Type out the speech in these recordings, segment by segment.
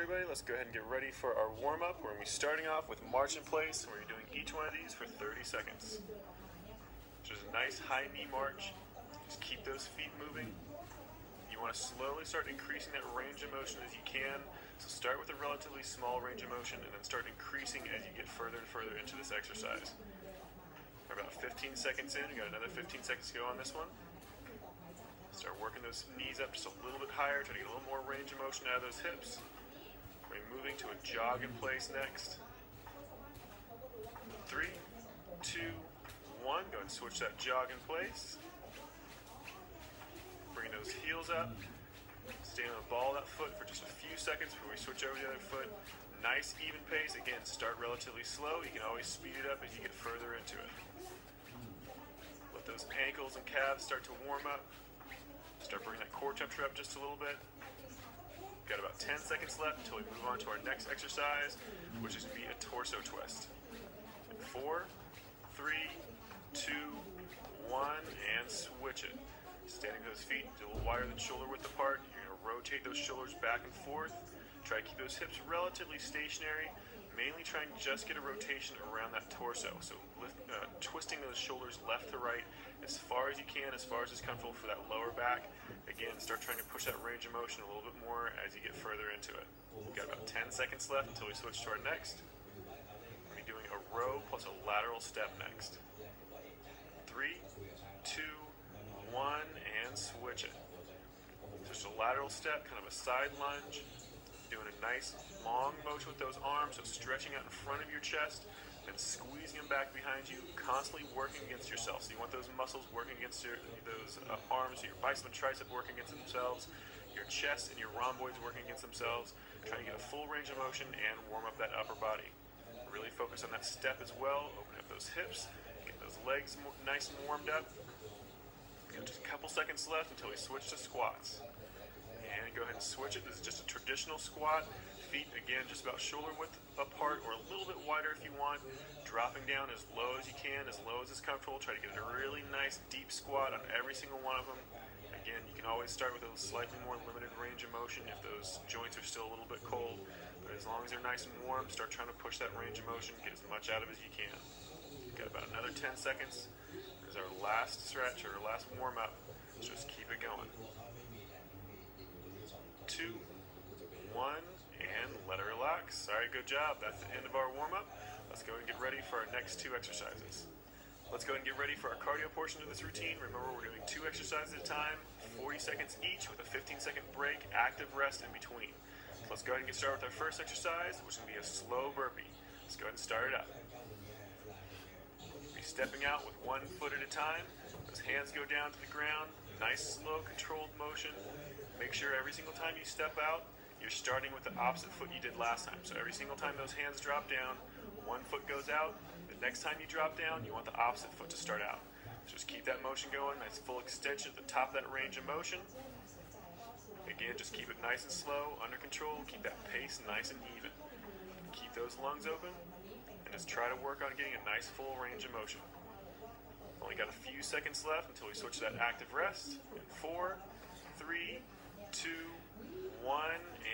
everybody, let's go ahead and get ready for our warm-up. We're going to be starting off with march in place, where you're doing each one of these for 30 seconds. Just a nice high knee march. Just keep those feet moving. You want to slowly start increasing that range of motion as you can. So start with a relatively small range of motion and then start increasing as you get further and further into this exercise. We're about 15 seconds in. We got another 15 seconds to go on this one. Start working those knees up just a little bit higher, try to get a little more range of motion out of those hips. We're moving to a jog in place next. 3, 2, 1. Go ahead and switch that jog in place. Bring those heels up. Stay on the ball of that foot for just a few seconds before we switch over to the other foot. Nice even pace. Again, start relatively slow. You can always speed it up as you get further into it. Let those ankles and calves start to warm up. Start bringing that core temperature up just a little bit. Got about 10 seconds left until we move on to our next exercise, which is going to be a torso twist. 4, 3, 2, 1, and switch it. Standing with those feet a little wider than shoulder width apart. You're going to rotate those shoulders back and forth. Try to keep those hips relatively stationary. Mainly try and just get a rotation around that torso. So twisting those shoulders left to right as far as you can, as far as is comfortable for that lower back. Again, start trying to push that range of motion a little bit more as you get further into it. We've got about 10 seconds left until we switch to our next. We'll be doing a row plus a lateral step next. 3, 2, 1, and switch it. Just a lateral step, kind of a side lunge. Doing a nice long motion with those arms, so stretching out in front of your chest and squeezing them back behind you, constantly working against yourself. So you want those muscles working against those arms, so your bicep and tricep working against themselves, your chest and your rhomboids working against themselves, trying to get a full range of motion and warm up that upper body. Really focus on that step as well, open up those hips, get those legs nice and warmed up. Just a couple seconds left until we switch to squats. And go ahead and switch it. This is just a traditional squat. Feet, again, just about shoulder width apart or a little bit wider if you want. Dropping down as low as you can, as low as is comfortable. Try to get a really nice deep squat on every single one of them. Again, you can always start with a slightly more limited range of motion if those joints are still a little bit cold. But as long as they're nice and warm, start trying to push that range of motion, get as much out of it as you can. Got about another 10 seconds. This is our last stretch or our last warm up. So just keep it going. 2, 1, and let it relax. All right, good job. That's the end of our warm-up. Let's go and get ready for our next 2 exercises. Let's go and get ready for our cardio portion of this routine. Remember, we're doing 2 exercises at a time, 40 seconds each with a 15-second break, active rest in between. So let's go ahead and get started with our first exercise, which is going to be a slow burpee. Let's go ahead and start it up. Be stepping out with 1 foot at a time. Those hands go down to the ground. Nice, slow, controlled motion. Make sure every single time you step out, you're starting with the opposite foot you did last time. So every single time those hands drop down, 1 foot goes out. The next time you drop down, you want the opposite foot to start out. So just keep that motion going. Nice full extension at the top of that range of motion. Again, just keep it nice and slow, under control. Keep that pace nice and even. Keep those lungs open, and just try to work on getting a nice full range of motion. Only got a few seconds left until we switch to that active rest. In 4, 3, 2, 1,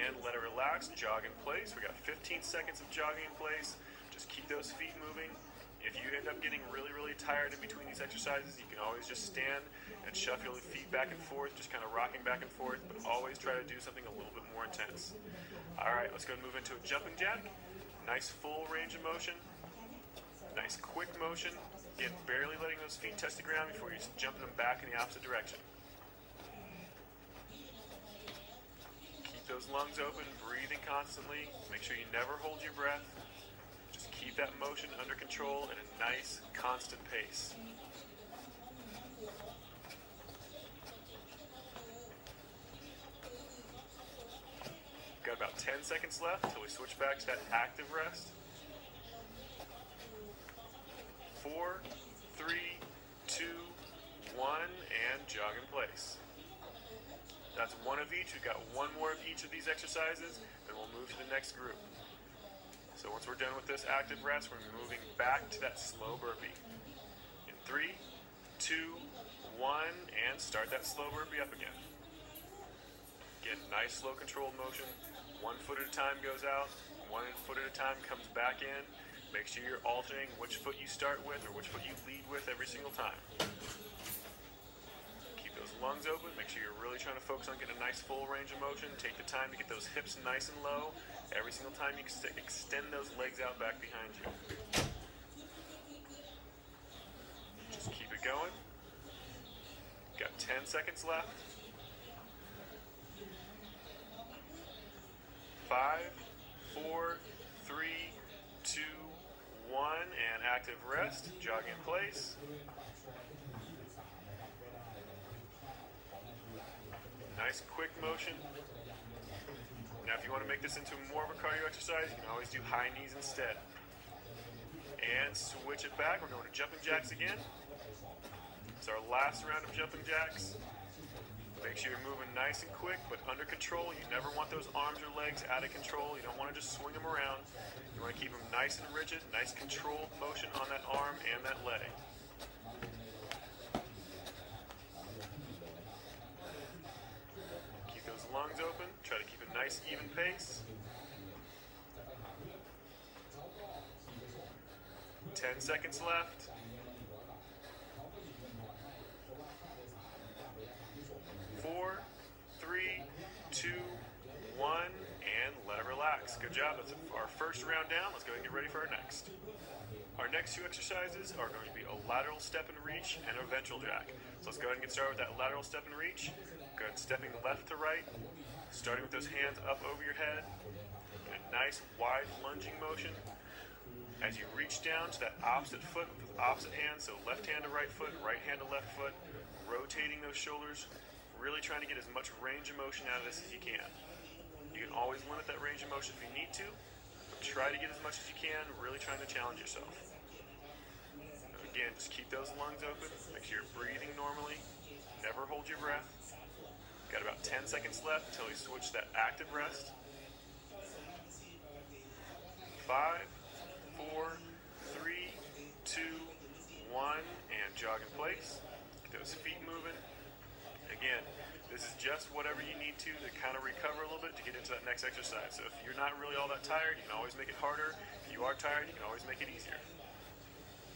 and let it relax. Jog in place. We got 15 seconds of jogging in place. Just keep those feet moving. If you end up getting really, really tired in between these exercises, you can always just stand and shuffle your feet back and forth, just kind of rocking back and forth, but always try to do something a little bit more intense. All right, let's go and move into a jumping jack. Nice full range of motion. Nice quick motion. Again, barely letting those feet touch the ground before you're just jumping them back in the opposite direction. Those lungs open, breathing constantly. Make sure you never hold your breath. Just keep that motion under control at a nice, constant pace. Got about 10 seconds left until we switch back to that active rest. 4, 3, 2, 1, and jog in place. That's 1 of each. We've got 1 more of each of these exercises, then we'll move to the next group. So once we're done with this active rest, we're moving back to that slow burpee. In 3, 2, 1, and start that slow burpee up again. Again, nice, slow, controlled motion. 1 foot at a time goes out, 1 foot at a time comes back in. Make sure you're alternating which foot you start with or which foot you lead with every single time. Keep those lungs open. Make sure you're really trying to focus on getting a nice full range of motion. Take the time to get those hips nice and low. Every single time you extend those legs out back behind you. Just keep it going. Got 10 seconds left. 5, 4, 3, 2, 1, and active rest. Jog in place. Nice quick motion. Now if you want to make this into more of a cardio exercise, you can always do high knees instead. And switch it back. We're going to jumping jacks again. It's our last round of jumping jacks. Make sure you're moving nice and quick, but under control. You never want those arms or legs out of control. You don't want to just swing them around. You want to keep them nice and rigid, nice controlled motion on that arm and that leg. Keep those lungs open. Try to keep a nice, even pace. 10 seconds left. 4, 3, 2, 1, and let it relax. Good job. That's our first round down. Let's go ahead and get ready for our next. Our next 2 exercises are going to be a lateral step and reach and a ventral jack. So let's go ahead and get started with that lateral step and reach. Go ahead and stepping left to right, starting with those hands up over your head. A nice wide lunging motion. As you reach down to that opposite foot with opposite hand, so left hand to right foot, right hand to left foot, rotating those shoulders. Really trying to get as much range of motion out of this as you can. You can always limit that range of motion if you need to, but try to get as much as you can, really trying to challenge yourself. Again, just keep those lungs open, make sure you're breathing normally, never hold your breath. Got about 10 seconds left until we switch to that active rest. 5, 4, 3, 2, 1, and jog in place. Get those feet moving. Again, this is just whatever you need to kind of recover a little bit to get into that next exercise. So if you're not really all that tired, you can always make it harder. If you are tired, you can always make it easier.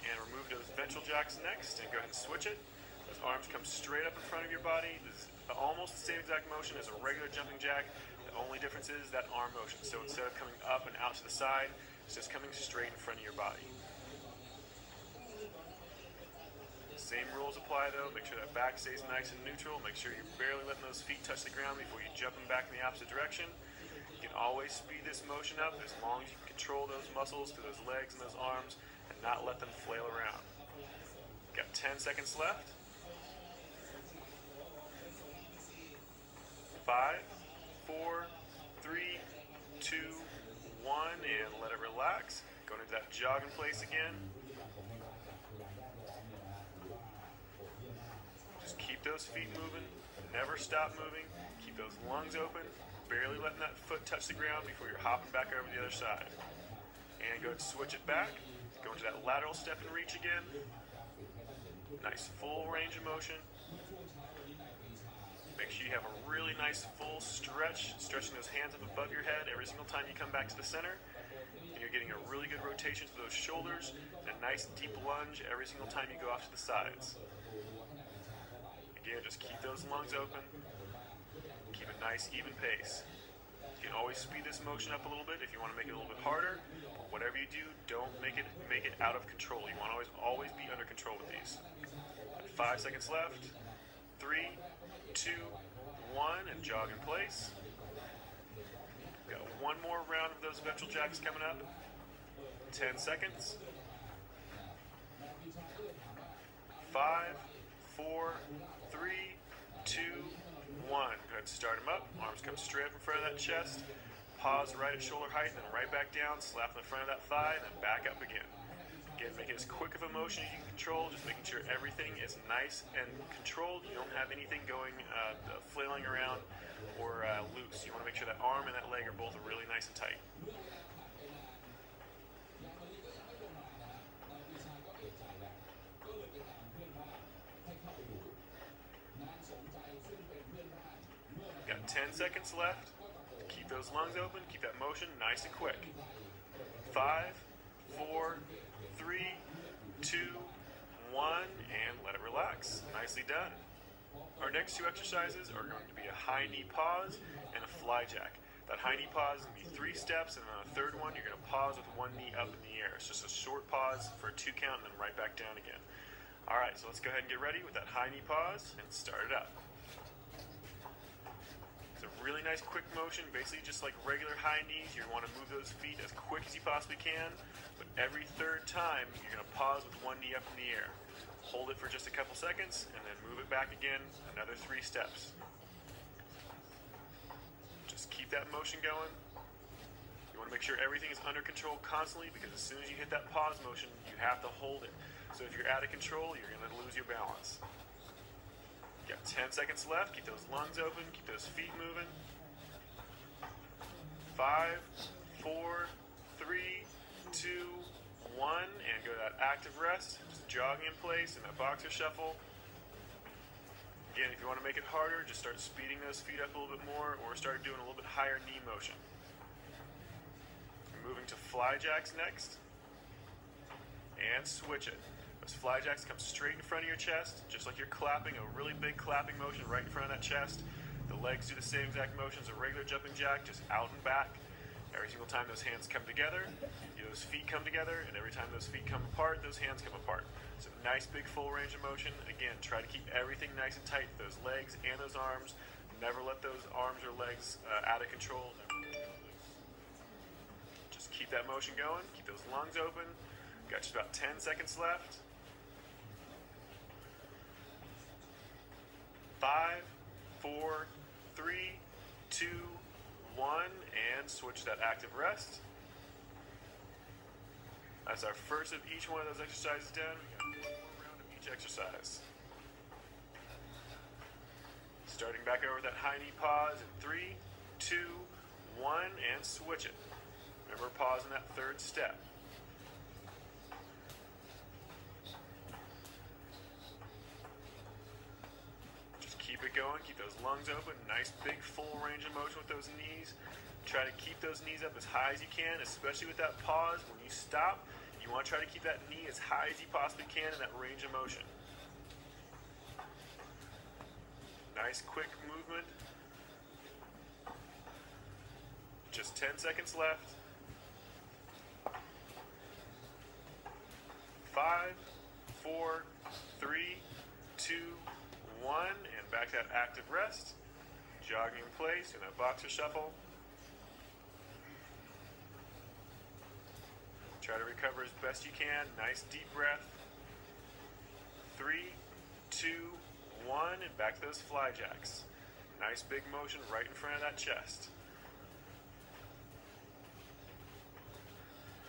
And remove those ventral jacks next, and go ahead and switch it. Those arms come straight up in front of your body. This is almost the same exact motion as a regular jumping jack. The only difference is that arm motion. So instead of coming up and out to the side, it's just coming straight in front of your body. Same rules apply though. Make sure that back stays nice and neutral. Make sure you're barely letting those feet touch the ground before you jump them back in the opposite direction. You can always speed this motion up as long as you can control those muscles through those legs and those arms and not let them flail around. Got 10 seconds left. 5, 4, 3, 2, 1, and let it relax. Going into that jog in place again. Keep those feet moving, never stop moving, keep those lungs open, barely letting that foot touch the ground before you're hopping back over the other side. And go ahead and switch it back, go into that lateral step and reach again. Nice full range of motion. Make sure you have a really nice full stretch, stretching those hands up above your head every single time you come back to the center. And you're getting a really good rotation to those shoulders, and a nice deep lunge every single time you go off to the sides. Again, just keep those lungs open. Keep a nice, even pace. You can always speed this motion up a little bit if you want to make it a little bit harder. But whatever you do, don't make it out of control. You want to always be under control with these. 5 seconds left. 3, 2, 1, and jog in place. Got one more round of those ventral jacks coming up. 10 seconds. 5, 4, 3, 2, 1. Go ahead and start them up. Arms come straight up in front of that chest. Pause right at shoulder height, and then right back down. Slap in the front of that thigh, and then back up again. Again, make it as quick of a motion as you can control, just making sure everything is nice and controlled. You don't have anything going, flailing around or loose. You want to make sure that arm and that leg are both really nice and tight. Got 10 seconds left. Keep Keep those lungs open, keep that motion nice and quick. 5, 4, 3, 2, 1, and let it relax. Nicely done. Our next two exercises are going to be a high knee pause and a fly jack. That high knee pause is going to be 3 steps, and then on the third one, you're going to pause with one knee up in the air. It's just a short pause for a 2 count and then right back down again. All right, so let's go ahead and get ready with that high knee pause and start it up. It's a really nice quick motion, basically just like regular high knees. You want to move those feet as quick as you possibly can, but every third time, you're going to pause with one knee up in the air. Hold it for just a couple seconds, and then move it back again, another 3 steps. Just keep that motion going. You want to make sure everything is under control constantly, because as soon as you hit that pause motion, you have to hold it. So if you're out of control, you're going to lose your balance. You got 10 seconds left. Keep those lungs open, keep those feet moving. 5, 4, 3, 2, 1, and go to that active rest, just jogging in place in that boxer shuffle. Again, if you want to make it harder, just start speeding those feet up a little bit more, or start doing a little bit higher knee motion. Moving to fly jacks next, and switch it. Those fly jacks come straight in front of your chest, just like you're clapping, a really big clapping motion right in front of that chest. The legs do the same exact motion as a regular jumping jack, just out and back. Every single time those hands come together, those feet come together, and every time those feet come apart, those hands come apart. So nice big full range of motion. Again, try to keep everything nice and tight, those legs and those arms. Never let those arms or legs out of control. Just keep that motion going, keep those lungs open. Got just about 10 seconds left. 5, 4, 3, 2, 1, and switch that active rest. That's our first of each one of those exercises done. We got 1 more round of each exercise. Starting back over with that high knee pause in 3, 2, 1, and switch it. Remember, pause in that third step. Just keep it going, keep those lungs open, nice big full range of motion with those knees. Try to keep those knees up as high as you can, especially with that pause. When you stop, you want to try to keep that knee as high as you possibly can in that range of motion. Nice quick movement. Just 10 seconds left. 5, 4, 3, 2, 1, and back to that active rest. Jogging in place in a boxer shuffle. Try to recover as best you can. Nice deep breath. 3, 2, 1, and back to those fly jacks. Nice big motion right in front of that chest.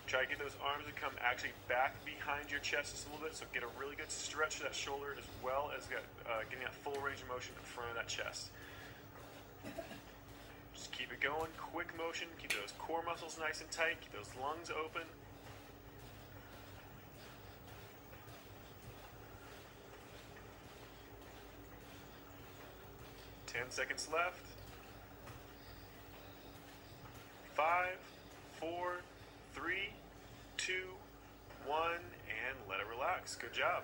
Try to get those arms to come actually back behind your chest just a little bit, so get a really good stretch to that shoulder as well as getting that full range of motion in front of that chest. Just keep it going, quick motion, keep those core muscles nice and tight, keep those lungs open. Ten seconds left. 5, 4, 3, 2, 1, and let it relax. Good job.